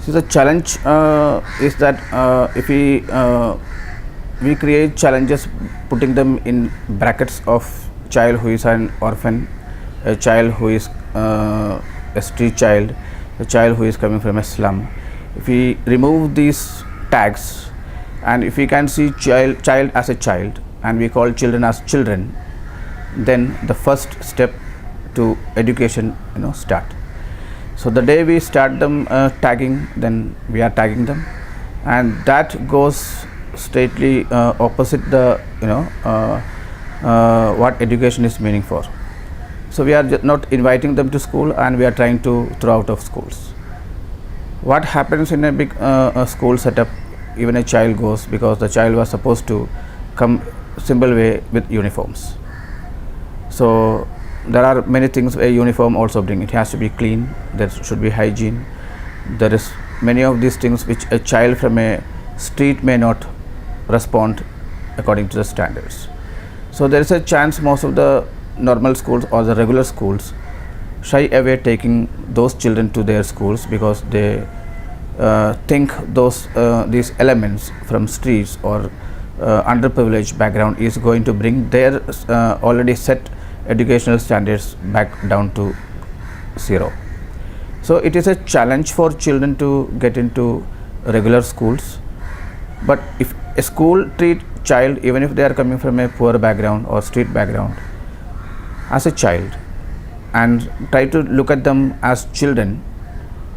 So the challenge is that if we create challenges, putting them in brackets of child who is an orphan, a child who is a street child, a child who is coming from a slum. If we remove these tags, and if we can see child as a child, and we call children as children, then the first step to education start. So the day we start them tagging, then we are tagging them, and that goes straightly opposite the what education is meaning for. So we are not inviting them to school, and we are trying to throw out of schools. What happens in a big school setup? Even a child goes because the child was supposed to come simple way with uniforms. So there are many things a uniform also bring. It has to be clean, there should be hygiene, there is many of these things which a child from a street may not respond according to the standards. So there is a chance most of the normal schools or the regular schools shy away taking those children to their schools because they think these elements from streets or underprivileged background is going to bring their already set educational standards back down to zero. So it is a challenge for children to get into regular schools. But if a school treat child, even if they are coming from a poor background or street background, as a child, and try to look at them as children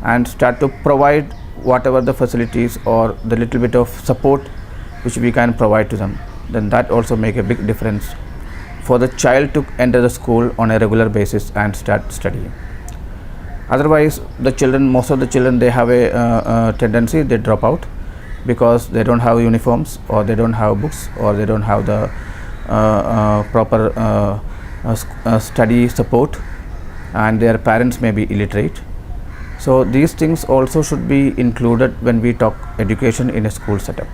and start to provide whatever the facilities or the little bit of support which we can provide to them, then that also make a big difference for the child to enter the school on a regular basis and start studying. Otherwise, most of the children, they have a tendency, they drop out because they don't have uniforms, or they don't have books, or they don't have the proper study support, and their parents may be illiterate. So these things also should be included when we talk education in a school setup.